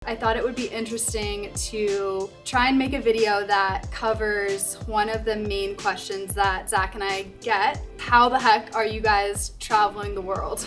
I thought it would be interesting to try and make a video that covers one of the main questions that Zach and I get. How the heck are you guys traveling the world?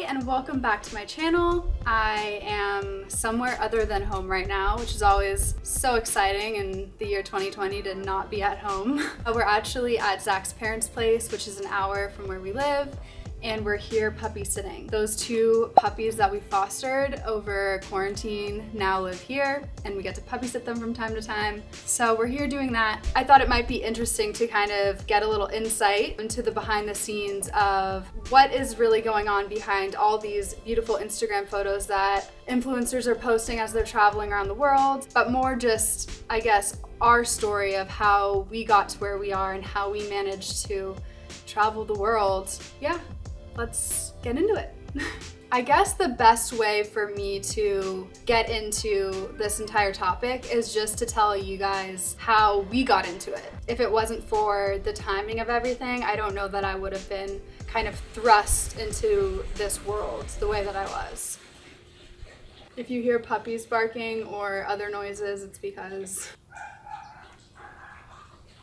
And welcome back to my channel. I am somewhere other than home right now, which is always so exciting in the year 2020 to not be at home. We're actually at Zach's parents' place, which is an hour from where we live, and we're here puppy sitting. Those two puppies that we fostered over quarantine now live here, and we get to puppy sit them from time to time. So we're here doing that. I thought it might be interesting to kind of get a little insight into the behind the scenes of what is really going on behind all these beautiful Instagram photos that influencers are posting as they're traveling around the world, but more just, I guess, our story of how we got to where we are and how we managed to travel the world. Yeah. Let's get into it. I guess the best way for me to get into this entire topic is just to tell you guys how we got into it. If it wasn't for the timing of everything, I don't know that I would have been kind of thrust into this world the way that I was. If you hear puppies barking or other noises, it's because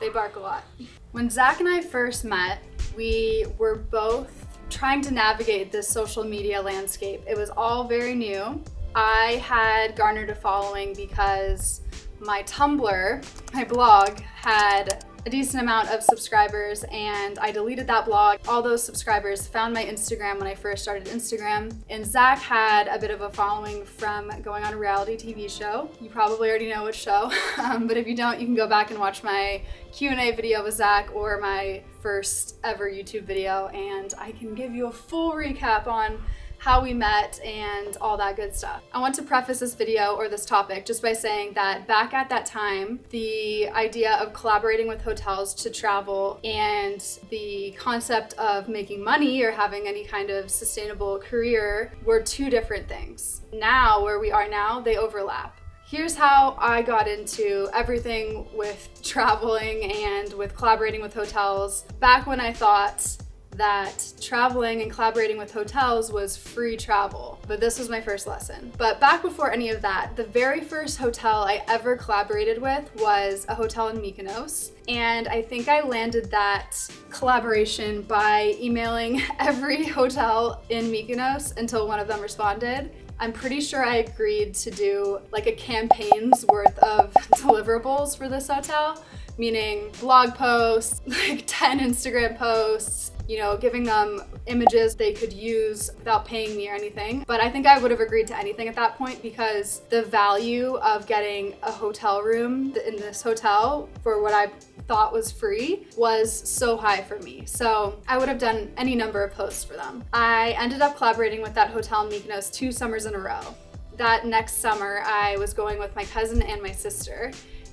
they bark a lot. When Zach and I first met, we were both trying to navigate this social media landscape. It was all very new. I had garnered a following because my Tumblr, my blog, had a decent amount of subscribers, and I deleted that blog. All those subscribers found my Instagram when I first started Instagram, and Zach had a bit of a following from going on a reality TV show. You probably already know which show, but if you don't, you can go back and watch my Q&A video with Zach or my first ever YouTube video, and I can give you a full recap on how we met and all that good stuff. I want to preface this video or this topic just by saying that back at that time, the idea of collaborating with hotels to travel and the concept of making money or having any kind of sustainable career were two different things. Now, where we are now, they overlap. Here's how I got into everything with traveling and with collaborating with hotels. Back when I thought that traveling and collaborating with hotels was free travel, but this was my first lesson. But back before any of that, the very first hotel I ever collaborated with was a hotel in Mykonos, and I think I landed that collaboration by emailing every hotel in Mykonos until one of them responded. I'm pretty sure I agreed to do like a campaign's worth of deliverables for this hotel, meaning blog posts, like 10 Instagram posts, you know, giving them images they could use without paying me or anything. But I think I would have agreed to anything at that point because the value of getting a hotel room in this hotel for what I thought was free was so high for me. So I would have done any number of posts for them. I ended up collaborating with that hotel in Mykonos 2 summers in a row. That next summer, I was going with my cousin and my sister.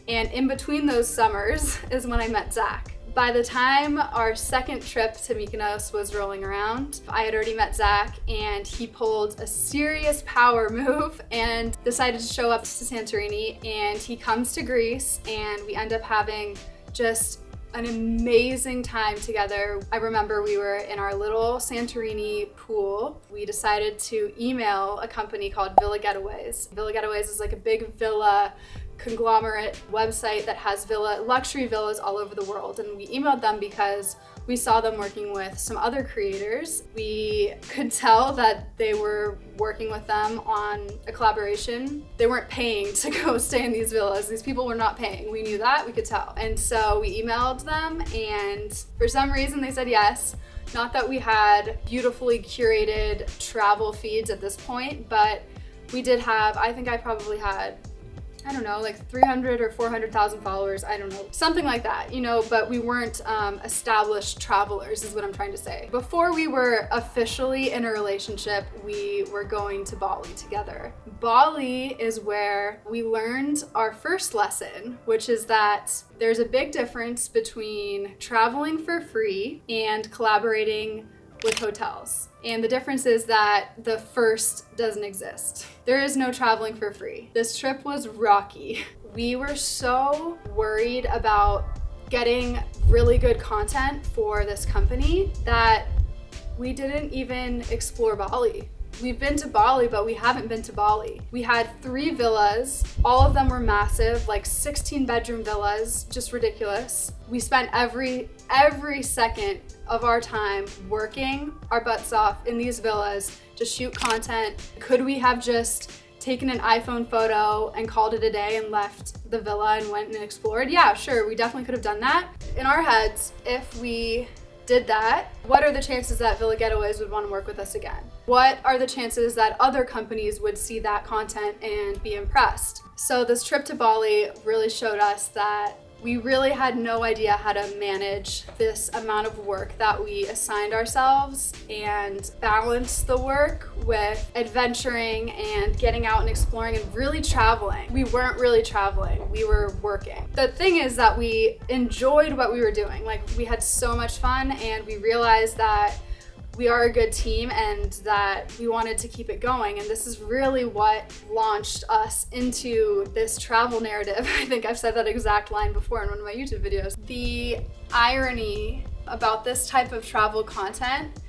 And in between those summers is when I met Zach. By the time our second trip to Mykonos was rolling around, I had already met Zach, and he pulled a serious power move and decided to show up to Santorini, and he comes to Greece, and we end up having just an amazing time together. I remember we were in our little Santorini pool. We decided to email a company called Villa Getaways. Villa Getaways is like a big villa conglomerate website that has luxury villas all over the world, and we emailed them because we saw them working with some other creators. We could tell that they were working with them on a collaboration. They weren't paying to go stay in these villas. These people were not paying. We knew that, we could tell. And so we emailed them, and for some reason they said yes. Not that we had beautifully curated travel feeds at this point, but we did have, I think I probably had, I don't know, like 300 or 400,000 followers, I don't know, something like that, you know, but we weren't established travelers is what I'm trying to say. Before we were officially in a relationship, we were going to Bali together. Bali is where we learned our first lesson, which is that there's a big difference between traveling for free and collaborating with hotels. And the difference is that the first doesn't exist. There is no traveling for free. This trip was rocky. We were so worried about getting really good content for this company that we didn't even explore Bali. We've been to Bali, but we haven't been to Bali. We had 3 villas. All of them were massive, like 16-bedroom villas, just ridiculous. We spent every second of our time working our butts off in these villas to shoot content. Could we have just taken an iPhone photo and called it a day and left the villa and went and explored? Yeah, sure, we definitely could have done that. In our heads, if we did that, what are the chances that Villa Getaways would want to work with us again? What are the chances that other companies would see that content and be impressed? So this trip to Bali really showed us that we really had no idea how to manage this amount of work that we assigned ourselves and balance the work with adventuring and getting out and exploring and really traveling. We weren't really traveling, we were working. The thing is that we enjoyed what we were doing. Like, we had so much fun, and we realized that we are a good team and that we wanted to keep it going. And this is really what launched us into this travel narrative. I think I've said that exact line before in one of my YouTube videos. The irony about this type of travel content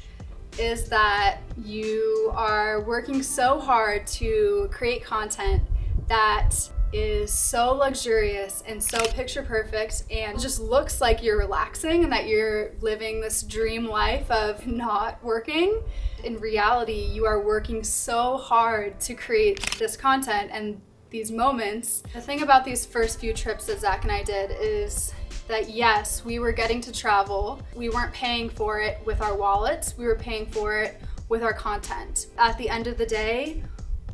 is that you are working so hard to create content that is so luxurious and so picture perfect and just looks like you're relaxing and that you're living this dream life of not working. In reality, you are working so hard to create this content and these moments. The thing about these first few trips that Zack and I did is that yes, we were getting to travel. We weren't paying for it with our wallets, we were paying for it with our content. At the end of the day,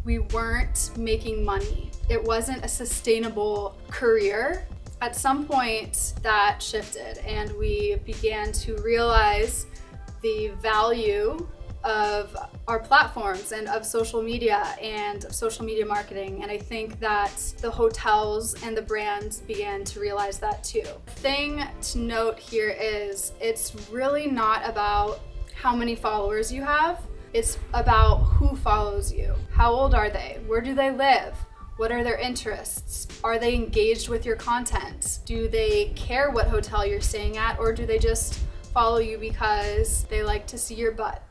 we weren't making money. It wasn't a sustainable career. At some point that shifted and we began to realize the value of our platforms and of social media and of social media marketing. And I think that the hotels and the brands began to realize that too. The thing to note here is it's really not about how many followers you have. It's about who follows you. How old are they? Where do they live? What are their interests? Are they engaged with your content? Do they care what hotel you're staying at, or do they just follow you because they like to see your butt?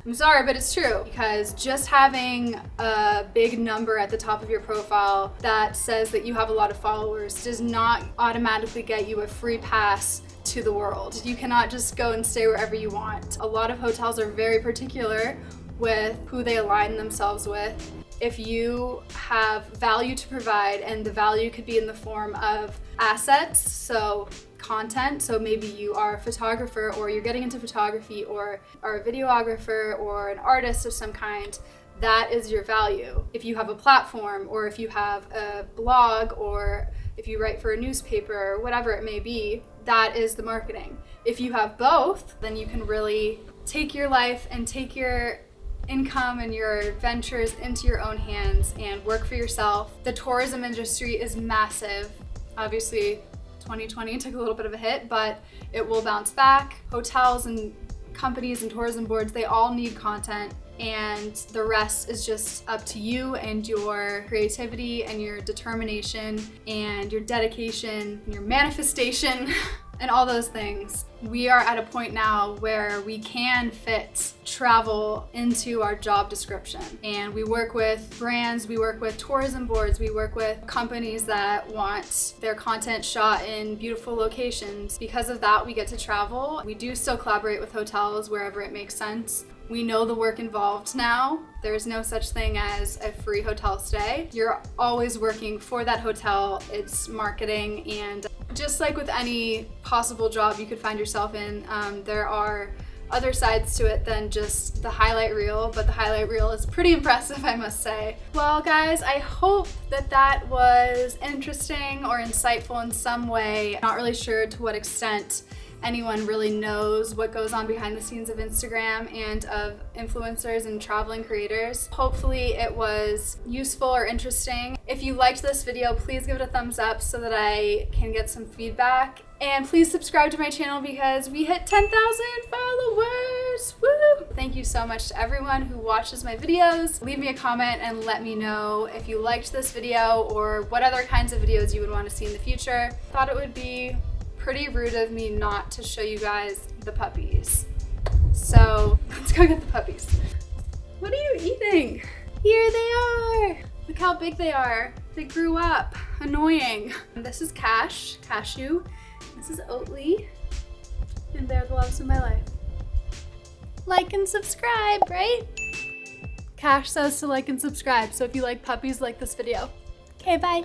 I'm sorry, but it's true, because just having a big number at the top of your profile that says that you have a lot of followers does not automatically get you a free pass to the world. You cannot just go and stay wherever you want. A lot of hotels are very particular with who they align themselves with. If you have value to provide, and the value could be in the form of assets, so content, so maybe you are a photographer or you're getting into photography or are a videographer or an artist of some kind, that is your value. If you have a platform, or if you have a blog, or if you write for a newspaper, or whatever it may be, that is the marketing. If you have both, then you can really take your life and take your income and your adventures into your own hands and work for yourself. The tourism industry is massive. Obviously, 2020 took a little bit of a hit, but it will bounce back. Hotels and companies and tourism boards, they all need content, and the rest is just up to you and your creativity and your determination and your dedication and your manifestation and all those things. We are at a point now where we can fit travel into our job description, and we work with brands, we work with tourism boards, we work with companies that want their content shot in beautiful locations. Because of that, we get to travel. We do still collaborate with hotels wherever it makes sense. We know the work involved now. There's no such thing as a free hotel stay. You're always working for that hotel. It's marketing, and just like with any possible job you could find yourself in, there are other sides to it than just the highlight reel, but the highlight reel is pretty impressive, I must say. Well, guys, I hope that that was interesting or insightful in some way. Not really sure to what extent anyone really knows what goes on behind the scenes of Instagram and of influencers and traveling creators. Hopefully it was useful or interesting. If you liked this video, please give it a thumbs up so that I can get some feedback. And please subscribe to my channel because we hit 10,000 followers. Woo! Thank you so much to everyone who watches my videos. Leave me a comment and let me know if you liked this video or what other kinds of videos you would want to see in the future. Thought it would be pretty rude of me not to show you guys the puppies. So let's go get the puppies. What are you eating? Here they are. Look how big they are. They grew up. Annoying. This is Cashew. This is Oatly. And they're the loves of my life. Like and subscribe, right? Cash says to like and subscribe, so if you like puppies, like this video. Okay, bye.